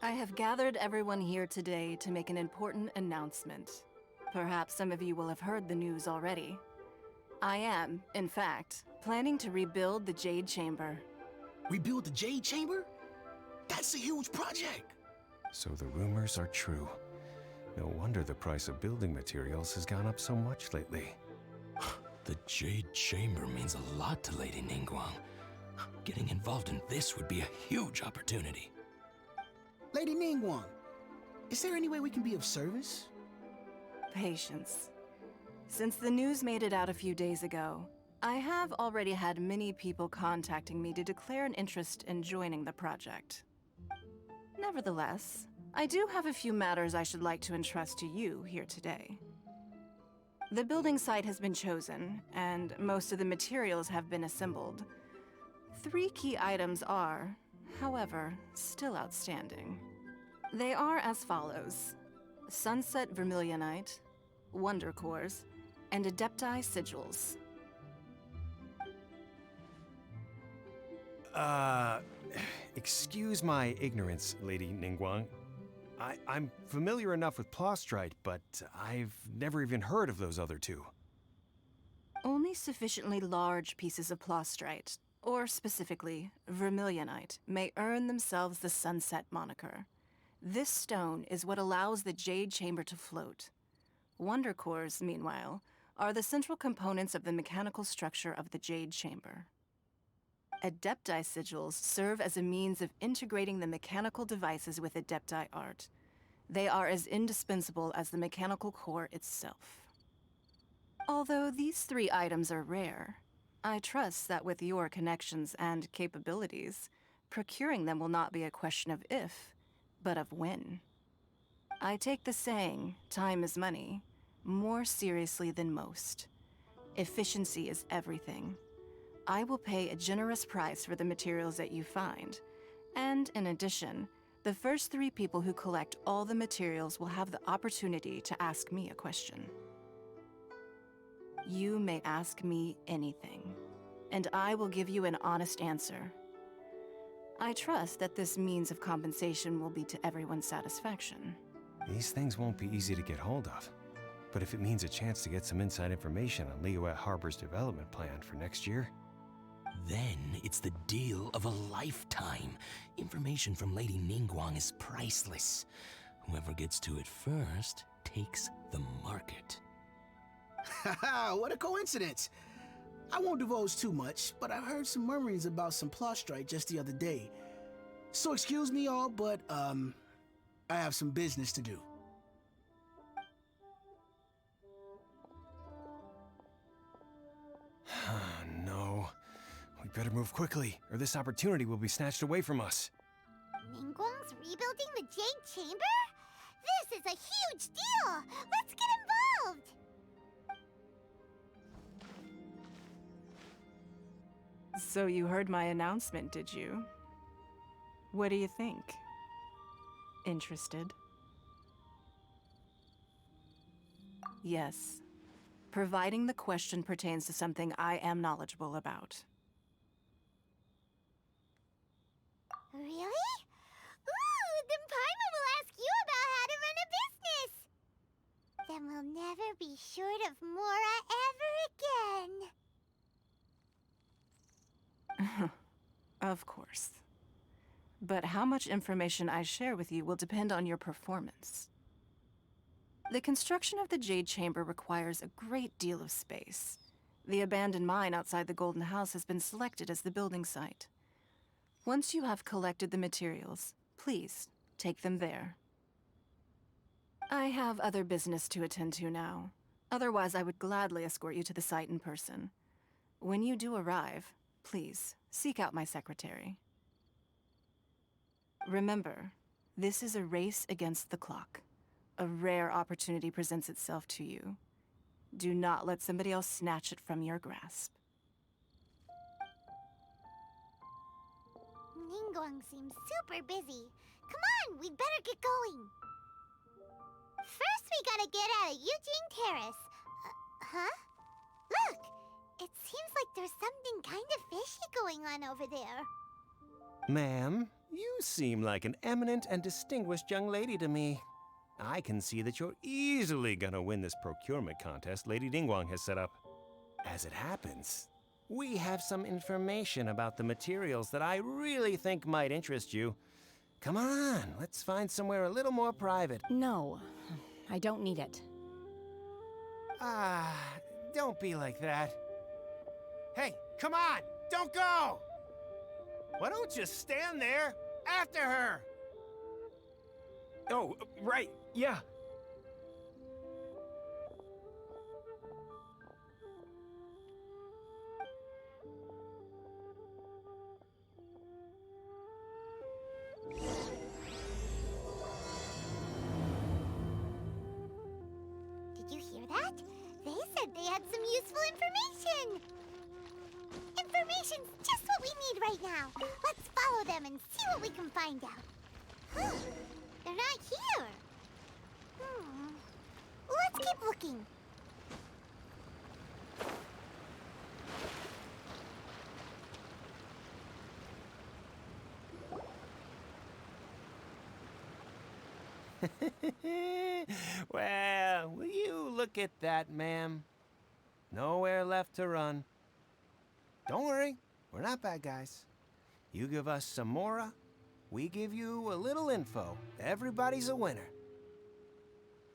I have gathered everyone here today to make an important announcement. Perhaps some of you will have heard the news already. I am, in fact, planning to rebuild the Jade Chamber. Rebuild the Jade Chamber? That's a huge project! So the rumors are true. No wonder the price of building materials has gone up so much lately. The Jade Chamber means a lot to Lady Ningguang. Getting involved in this would be a huge opportunity. Lady Ningguang, is there any way we can be of service? Patience. Since the news made it out a few days ago, I have already had many people contacting me to declare an interest in joining the project. Nevertheless, I do have a few matters I should like to entrust to you here today. The building site has been chosen, and most of the materials have been assembled. 3 key items are, however, still outstanding. They are as follows: Sunset Vermilionite, Wonder Cores, and Adepti Sigils. Excuse my ignorance, Lady Ningguang. I'm familiar enough with Plostrite, but I've never even heard of those other 2. Only sufficiently large pieces of Plostrite, or specifically Vermilionite, may earn themselves the Sunset moniker. This stone is what allows the Jade Chamber to float. Wonder Cores, meanwhile, are the central components of the mechanical structure of the Jade Chamber. Adepti Sigils serve as a means of integrating the mechanical devices with Adepti art. They are as indispensable as the mechanical core itself. Although these 3 items are rare, I trust that with your connections and capabilities, procuring them will not be a question of if, but of when. I take the saying, time is money, more seriously than most. Efficiency is everything. I will pay a generous price for the materials that you find, and in addition, the first 3 people who collect all the materials will have the opportunity to ask me a question. You may ask me anything, and I will give you an honest answer. I trust that this means of compensation will be to everyone's satisfaction. These things won't be easy to get hold of. But if it means a chance to get some inside information on Liyue Harbor's development plan for next year... Then it's the deal of a lifetime. Information from Lady Ningguang is priceless. Whoever gets to it first takes the market. Haha, what a coincidence! I won't divulge too much, but I heard some murmurings about some Plostrite just the other day. So excuse me all, but, I have some business to do. No. We better move quickly, or this opportunity will be snatched away from us. Ningguang's rebuilding the Jade Chamber? This is a huge deal! Let's get involved! So you heard my announcement, did you? What do you think? Interested? Yes. Providing the question pertains to something I am knowledgeable about. Really? Ooh, then Paimon will ask you about how to run a business! Then we'll never be short of Mora ever again. Of course. But how much information I share with you will depend on your performance. The construction of the Jade Chamber requires a great deal of space. The abandoned mine outside the Golden House has been selected as the building site. Once you have collected the materials, please take them there. I have other business to attend to now. Otherwise, I would gladly escort you to the site in person. When you do arrive, please seek out my secretary. Remember, this is a race against the clock. A rare opportunity presents itself to you. Do not let somebody else snatch it from your grasp. Ningguang seems super busy. Come on, we'd better get going. First, we gotta get out of Eugene Terrace. Huh? Look! It seems like there's something kind of fishy going on over there. Ma'am, You seem like an eminent and distinguished young lady to me. I can see that you're easily gonna win this procurement contest Lady Ningguang has set up. As it happens, we have some information about the materials that I really think might interest you. Come on, let's find somewhere a little more private. No, I don't need it. Ah, don't be like that. Hey, come on, don't go! Why don't you stand there after her? Oh, right, yeah. Did you hear that? They said they had some useful information. Information's just what we need right now. Let's follow them and see what we can find out. Huh. They're not here. Let's keep looking. Well, will you look at that, ma'am? Nowhere left to run. Don't worry, we're not bad guys. You give us some mora, we give you a little info. Everybody's a winner.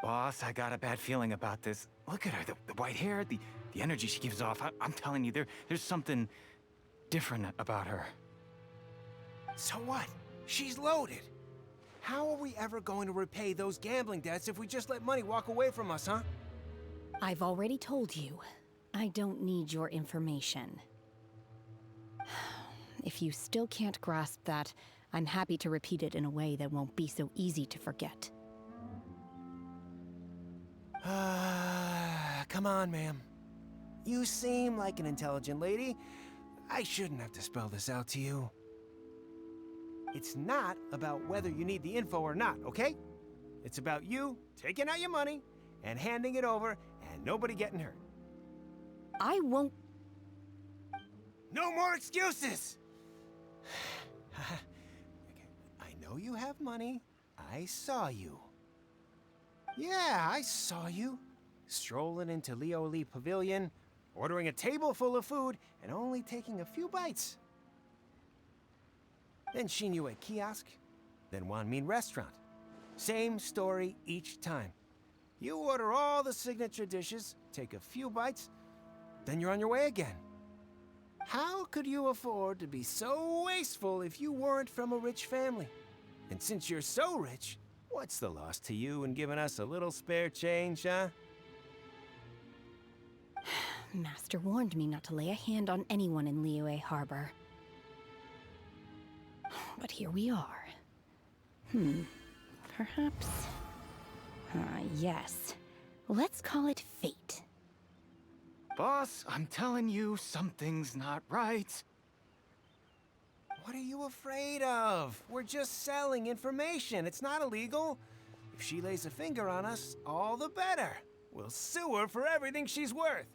Boss, I got a bad feeling about this. Look at her, the white hair, the energy she gives off. I'm telling you, there's something different about her. So what? She's loaded. How are we ever going to repay those gambling debts if we just let money walk away from us, huh? I've already told you, I don't need your information. If you still can't grasp that, I'm happy to repeat it in a way that won't be so easy to forget. Come on, ma'am. You seem like an intelligent lady. I shouldn't have to spell this out to you. It's not about whether you need the info or not, okay? It's about you taking out your money and handing it over and nobody getting hurt. I won't. No more excuses! I know you have money. I saw you. Yeah, I saw you. Strolling into Leo Lee Pavilion, ordering a table full of food, and only taking a few bites. Then Shenhe kiosk, then Wanmin restaurant. Same story each time. You order all the signature dishes, take a few bites, then you're on your way again. How could you afford to be so wasteful if you weren't from a rich family? And since you're so rich, what's the loss to you in giving us a little spare change, huh? Master warned me not to lay a hand on anyone in Liyue Harbor. But here we are. Perhaps... yes. Let's call it fate. Boss, I'm telling you, something's not right. What are you afraid of? We're just selling information. It's not illegal. If she lays a finger on us, all the better. We'll sue her for everything she's worth.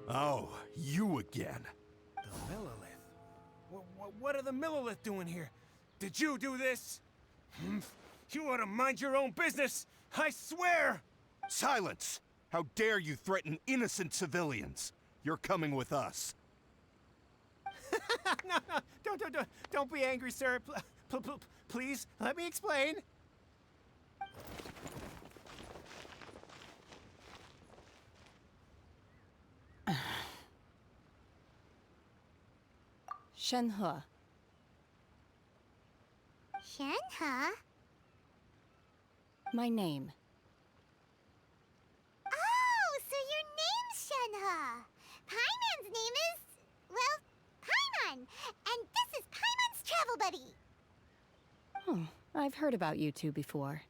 Oh, you again. The Millilith? What are the Millilith doing here? Did you do this? You ought to mind your own business, I swear! Silence! How dare you threaten innocent civilians? You're coming with us. No, don't be angry, sir. Please, let me explain. Shenhe. Shenhe? My name. Oh, so your name's Shenhe. Paimon's name is, well, Paimon. And this is Paimon's travel buddy. Oh, I've heard about you two before.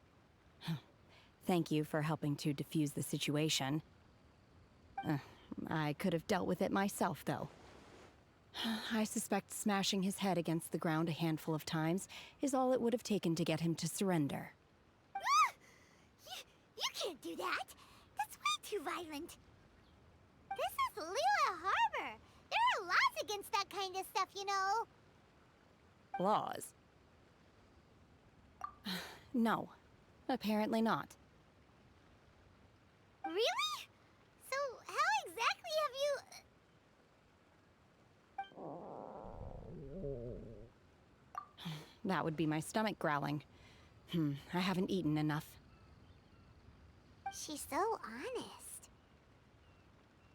Thank you for helping to defuse the situation. I could have dealt with it myself, though. I suspect smashing his head against the ground a handful of times is all it would have taken to get him to surrender. You can't do that. That's way too violent. This is Liyue Harbor. There are laws against that kind of stuff, you know. Laws? No, apparently not. Really? So how exactly have you... That would be my stomach growling. I haven't eaten enough. She's so honest.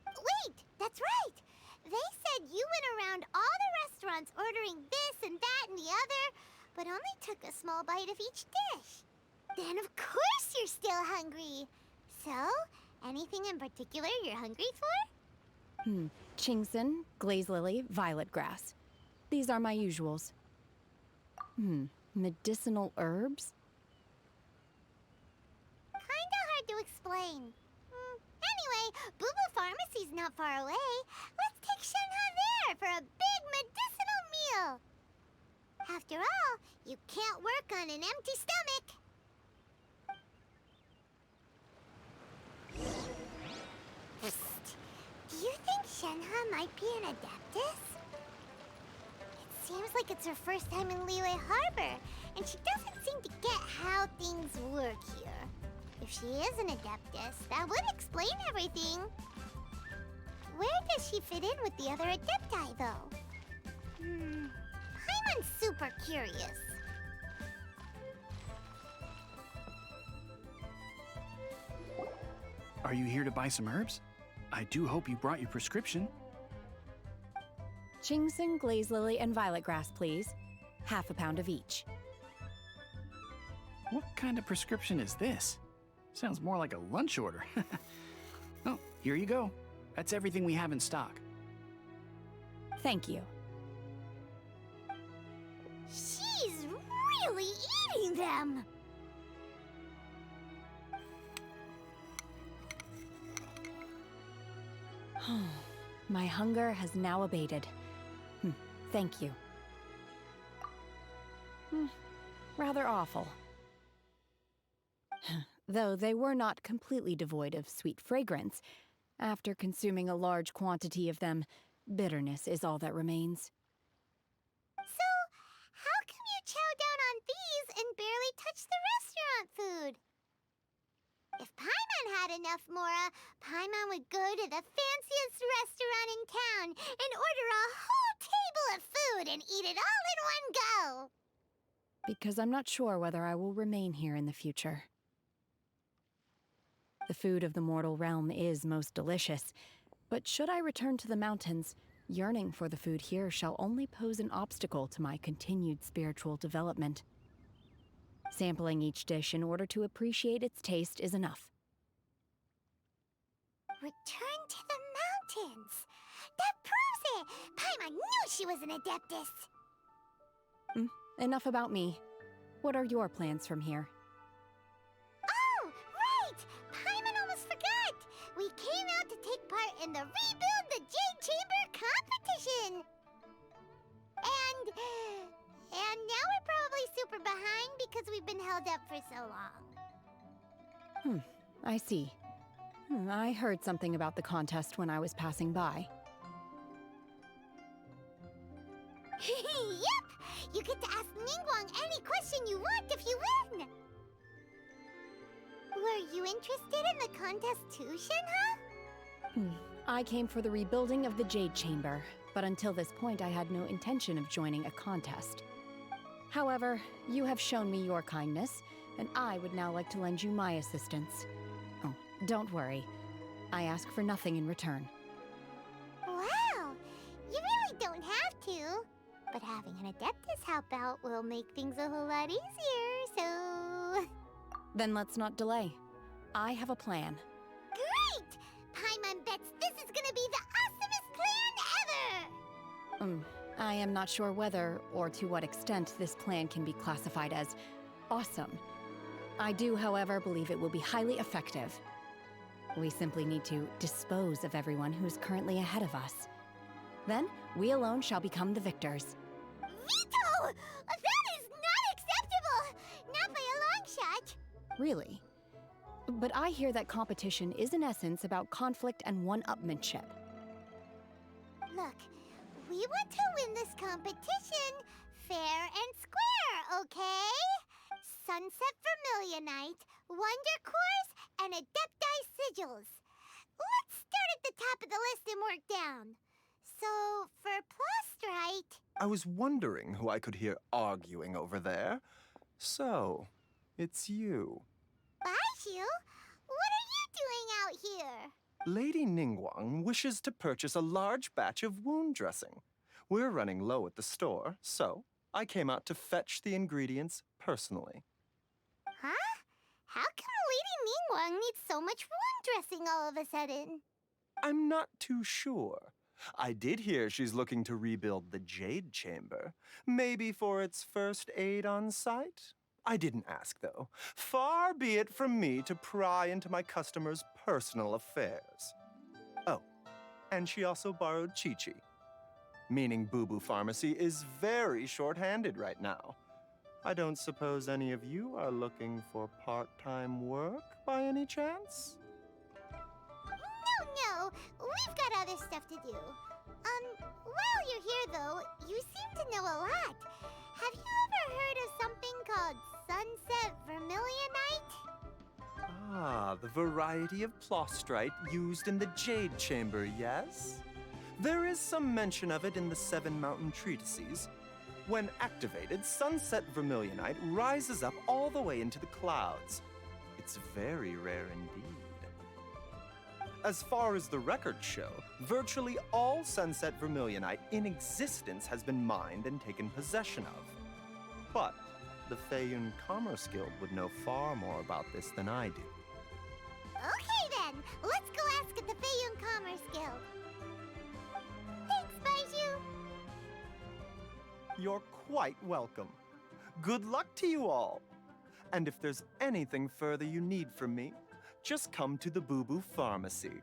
Wait, that's right! They said you went around all the restaurants ordering this and that and the other, but only took a small bite of each dish. Then of course you're still hungry. So, anything in particular you're hungry for? Chingson, glaze lily, violet grass. These are my usuals. Medicinal herbs? Kinda hard to explain. Anyway, Boo Pharmacy's not far away. Let's take Shenhe there for a big medicinal meal. After all, you can't work on an empty stomach. Psst. Do you think Shenhe might be an Adeptus? It seems like it's her first time in Liyue Harbor, and she doesn't seem to get how things work here. If she is an Adeptus, that would explain everything. Where does she fit in with the other Adepti, though? Paimon's super curious. Are you here to buy some herbs? I do hope you brought your prescription. Chingson, glaze lily, and violet grass, please. Half a pound of each. What kind of prescription is this? Sounds more like a lunch order. Oh, here you go. That's everything we have in stock. Thank you. She's really eating them! My hunger has now abated. Thank you. Rather awful. Though they were not completely devoid of sweet fragrance, after consuming a large quantity of them, bitterness is all that remains. So, how come you chow down on these and barely touch the restaurant food? If Paimon had enough Mora, Paimon would go to the fanciest restaurant in town and order a whole table of food and eat it all in one go. Because I'm not sure whether I will remain here in the future. The food of the mortal realm is most delicious, but should I return to the mountains, yearning for the food here shall only pose an obstacle to my continued spiritual development. Sampling each dish in order to appreciate its taste is enough. Return to the mountains! That proves it! Paimon knew she was an Adeptus! Enough about me. What are your plans from here? Oh, right! Paimon almost forgot! We came out to take part in the Rebuild the Jade Chamber competition! And now we're probably super behind because we've been held up for so long. I see. I heard something about the contest when I was passing by. Yep! You get to ask Ningguang any question you want if you win! Were you interested in the contest too, Shenhe? I came for the rebuilding of the Jade Chamber, but until this point I had no intention of joining a contest. However, you have shown me your kindness, and I would now like to lend you my assistance. Oh, don't worry. I ask for nothing in return. Wow! You really don't have to. But having an Adeptus help out will make things a whole lot easier, so... Then let's not delay. I have a plan. Great! Paimon bets this is gonna be the awesomest plan ever! I am not sure whether or to what extent this plan can be classified as awesome. I do, however, believe it will be highly effective. We simply need to dispose of everyone who is currently ahead of us. Then, we alone shall become the victors. Veto! That is not acceptable! Not by a long shot! Really? But I hear that competition is in essence about conflict and one-upmanship. Look, we want to win this competition fair and square, okay? Sunset Vermilionite, Wonder Cores, and Adepti Sigils. Let's start at the top of the list and work down. So, for Plastrite... I was wondering who I could hear arguing over there. So, it's you. Baiju? What are you doing out here? Lady Ningguang wishes to purchase a large batch of wound dressing. We're running low at the store, so I came out to fetch the ingredients personally. Huh? How come Lady Ningguang needs so much wound dressing all of a sudden? I'm not too sure. I did hear she's looking to rebuild the Jade Chamber. Maybe for its first aid on site? I didn't ask, though. Far be it from me to pry into my customers' personal affairs. Oh, and she also borrowed Chi-Chi. Meaning Boo Boo Pharmacy is very short-handed right now. I don't suppose any of you are looking for part-time work by any chance? No, we've got other stuff to do. While you're here though, you seem to know a lot. Have you ever heard of something called Sunset Vermilionite? Ah, the variety of plastrite used in the Jade Chamber, yes? There is some mention of it in the Seven Mountain Treatises. When activated, Sunset Vermilionite rises up all the way into the clouds. It's very rare indeed. As far as the records show, virtually all Sunset Vermilionite in existence has been mined and taken possession of. But the Feiyun Commerce Guild would know far more about this than I do. Okay then, let's go ask at the Feiyun Commerce Guild. Thanks, Baiju. You're quite welcome. Good luck to you all. And if there's anything further you need from me, just come to the Boo Boo Pharmacy.